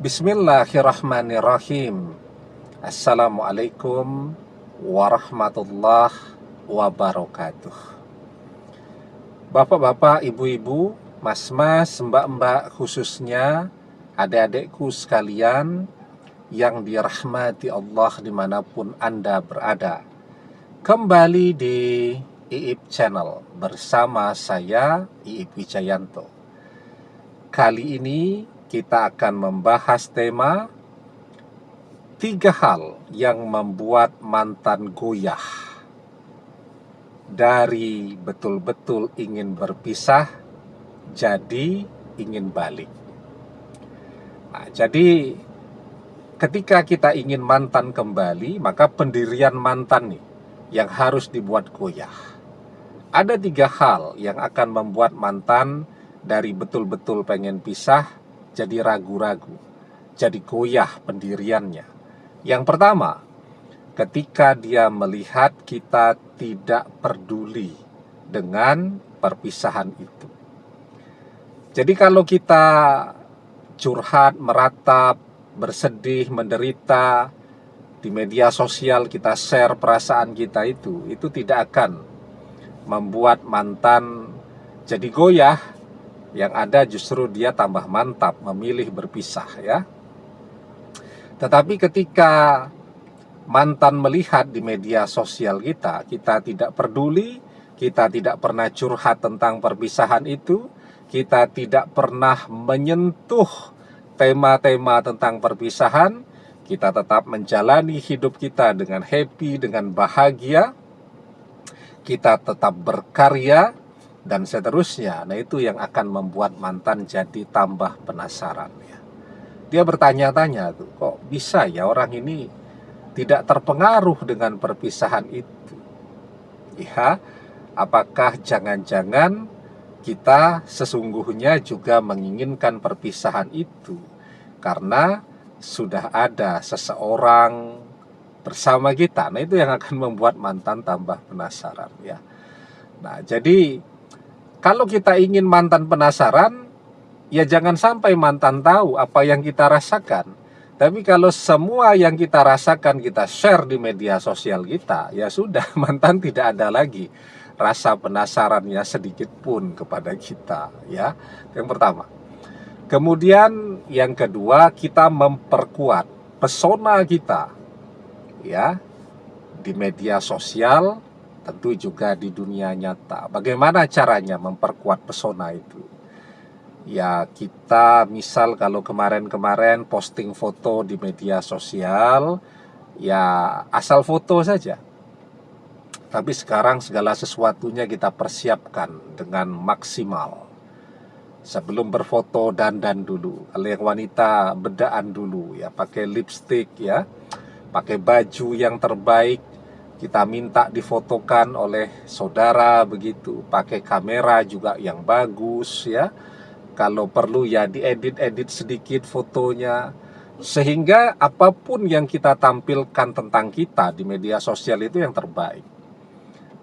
Bismillahirrahmanirrahim. Assalamualaikum warahmatullahi wabarakatuh. Bapak-bapak, ibu-ibu, mas-mas, mbak-mbak, khususnya adik-adikku sekalian yang dirahmati Allah dimanapun Anda berada. Kembali di Iip Channel bersama saya, Iip Wijayanto. Kali ini kita akan membahas tema 3 hal yang membuat mantan goyah. Dari betul-betul ingin berpisah, jadi ingin balik. Nah, jadi ketika kita ingin mantan kembali, maka pendirian mantan nih yang harus dibuat goyah. Ada 3 hal yang akan membuat mantan dari betul-betul pengen pisah jadi ragu-ragu, jadi goyah pendiriannya. Yang pertama, ketika dia melihat kita tidak peduli dengan perpisahan itu. Jadi kalau kita curhat, meratap, bersedih, menderita di media sosial, kita share perasaan kita itu tidak akan membuat mantan jadi goyah. Yang ada justru dia tambah mantap memilih berpisah, ya. Tetapi ketika mantan melihat di media sosial kita tidak peduli, kita tidak pernah curhat tentang perpisahan itu, kita tidak pernah menyentuh tema-tema tentang perpisahan, kita tetap menjalani hidup kita dengan happy, dengan bahagia, kita tetap berkarya, dan seterusnya. Nah, itu yang akan membuat mantan jadi tambah penasaran, ya. Dia bertanya-tanya tuh, kok bisa ya orang ini tidak terpengaruh dengan perpisahan itu? Ya, apakah jangan-jangan kita sesungguhnya juga menginginkan perpisahan itu karena sudah ada seseorang bersama kita? Nah, itu yang akan membuat mantan tambah penasaran, ya. Nah, jadi kalau kita ingin mantan penasaran, ya jangan sampai mantan tahu apa yang kita rasakan. Tapi kalau semua yang kita rasakan kita share di media sosial kita, ya sudah, mantan tidak ada lagi rasa penasarannya sedikit pun kepada kita, ya. Yang pertama. Kemudian yang kedua, kita memperkuat pesona kita, ya, di media sosial, tentu juga di dunia nyata. Bagaimana caranya memperkuat pesona itu? Ya, kita misal kalau kemarin-kemarin posting foto di media sosial, ya asal foto saja. Tapi sekarang segala sesuatunya kita persiapkan dengan maksimal. Sebelum berfoto dandan dulu. Kalau yang wanita bedaan dulu, ya, pakai lipstick, ya, pakai baju yang terbaik. Kita minta difotokan oleh saudara begitu, pakai kamera juga yang bagus, ya. Kalau perlu ya diedit-edit sedikit fotonya, sehingga apapun yang kita tampilkan tentang kita di media sosial itu yang terbaik,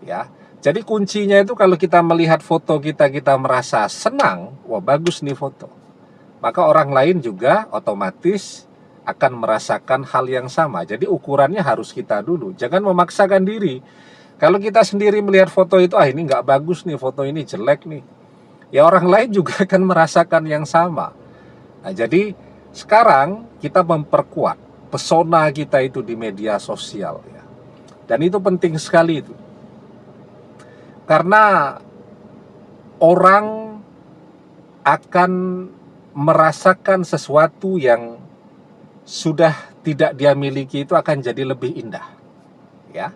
ya. Jadi kuncinya itu kalau kita melihat foto kita merasa senang, wah bagus nih foto, maka orang lain juga otomatis akan merasakan hal yang sama. Jadi ukurannya harus kita dulu, jangan memaksakan diri. Kalau kita sendiri melihat foto itu, ini nggak bagus nih, foto ini jelek nih, ya orang lain juga akan merasakan yang sama. Nah, jadi sekarang kita memperkuat pesona kita itu di media sosial, ya. Dan itu penting sekali itu. Karena orang akan merasakan sesuatu yang sudah tidak dia miliki itu akan jadi lebih indah, ya.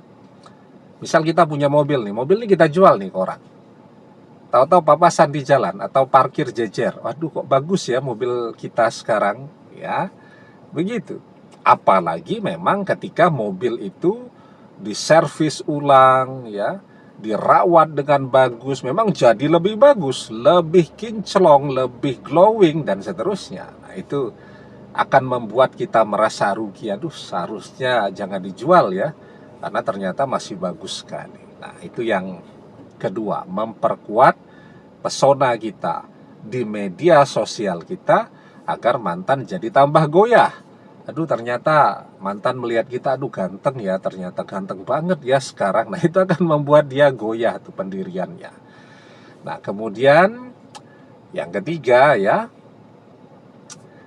Misal kita punya mobil nih, mobil ini kita jual nih ke orang. Tahu-tahu papasan di jalan atau parkir jejer. Waduh, kok bagus ya mobil kita sekarang, ya. Begitu. Apalagi memang ketika mobil itu diservis ulang, ya, dirawat dengan bagus, memang jadi lebih bagus, lebih kinclong, lebih glowing, dan seterusnya. Nah, itu akan membuat kita merasa rugi. Aduh, seharusnya jangan dijual ya, karena ternyata masih bagus sekali. Nah, itu yang kedua, memperkuat pesona kita di media sosial kita agar mantan jadi tambah goyah. Aduh, ternyata mantan melihat kita, aduh ganteng ya, ternyata ganteng banget ya sekarang. Nah, itu akan membuat dia goyah tuh pendiriannya. Nah, kemudian yang ketiga ya,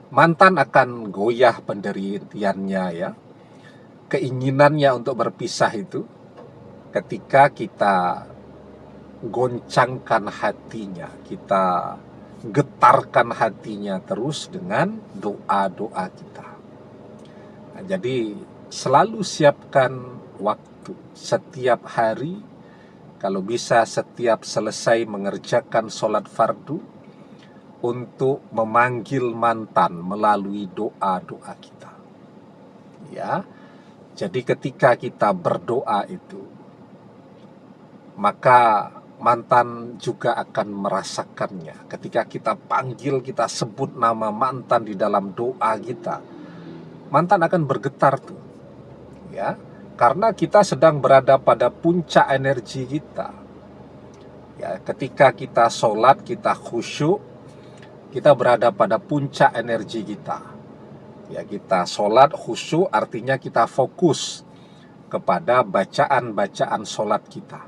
mantan akan goyah pendiriannya ya. Keinginannya untuk berpisah itu ketika kita goncangkan hatinya, kita getarkan hatinya terus dengan doa-doa kita. Nah, jadi selalu siapkan waktu setiap hari, kalau bisa setiap selesai mengerjakan sholat fardu, untuk memanggil mantan melalui doa-doa kita. Ya, jadi ketika kita berdoa itu, maka mantan juga akan merasakannya. Ketika kita panggil, kita sebut nama mantan di dalam doa kita, mantan akan bergetar tuh, ya, karena kita sedang berada pada puncak energi kita. Ya, ketika kita sholat, kita khusyuk, kita berada pada puncak energi kita. Ya, kita sholat khusyuk artinya kita fokus kepada bacaan-bacaan sholat kita.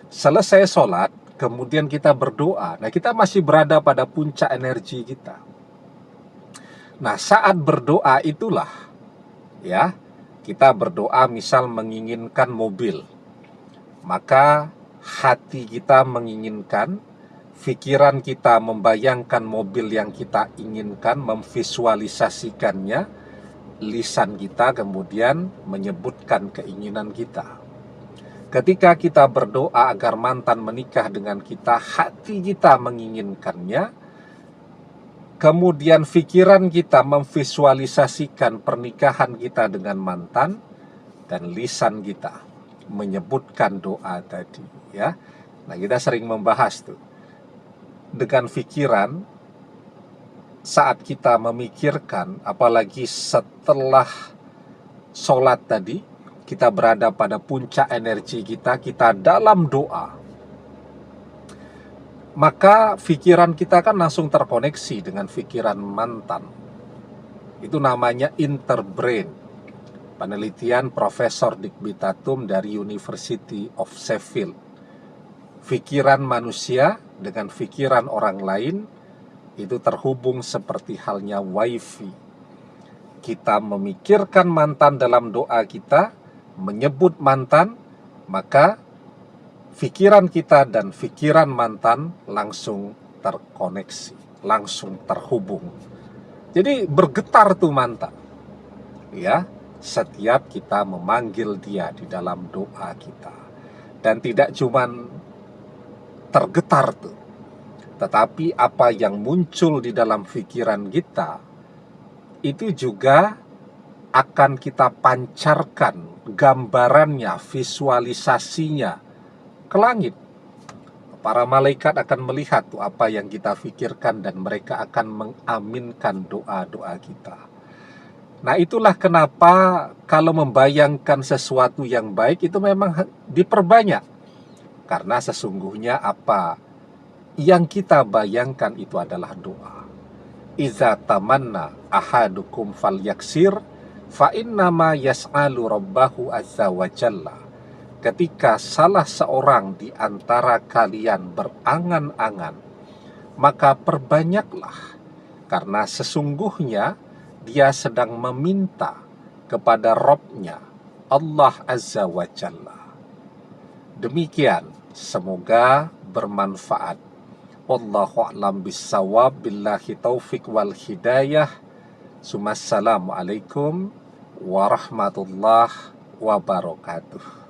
Selesai sholat, kemudian kita berdoa. Nah, kita masih berada pada puncak energi kita. Nah, saat berdoa itulah, ya, kita berdoa misal menginginkan mobil, maka hati kita menginginkan, pikiran kita membayangkan mobil yang kita inginkan, memvisualisasikannya, lisan kita kemudian menyebutkan keinginan kita. Ketika kita berdoa agar mantan menikah dengan kita, hati kita menginginkannya, kemudian pikiran kita memvisualisasikan pernikahan kita dengan mantan, dan lisan kita menyebutkan doa tadi, ya. Nah, kita sering membahas tuh, dengan pikiran, saat kita memikirkan, apalagi setelah sholat tadi, kita berada pada puncak energi kita, kita dalam doa, maka pikiran kita kan langsung terkoneksi dengan pikiran mantan. Itu namanya interbrain. Penelitian Profesor Dick Bitatum dari University of Sheffield. Pikiran manusia dengan pikiran orang lain itu terhubung seperti halnya wifi. Kita memikirkan mantan dalam doa kita, menyebut mantan, maka pikiran kita dan pikiran mantan langsung terkoneksi, langsung terhubung. Jadi bergetar tuh mantan, ya, setiap kita memanggil dia di dalam doa kita. Dan tidak cuman tergetar tuh, tetapi apa yang muncul di dalam pikiran kita itu juga akan kita pancarkan gambarannya, visualisasinya ke langit. Para malaikat akan melihat tuh apa yang kita pikirkan dan mereka akan mengaminkan doa-doa kita. Nah, itulah kenapa kalau membayangkan sesuatu yang baik itu memang diperbanyak. Karena sesungguhnya apa yang kita bayangkan itu adalah doa. Iza tamanna ahadukum falyaksir fa innama yas'alu rabbahu azza wa jalla. Ketika salah seorang di antara kalian berangan-angan, maka perbanyaklah, karena sesungguhnya dia sedang meminta kepada Rabb-Nya, Allah Azza wa Jalla. Demikian, semoga bermanfaat. Wallahu a'lam bissawab, billahi taufik wal hidayah. Assalamualaikum warahmatullahi wabarakatuh.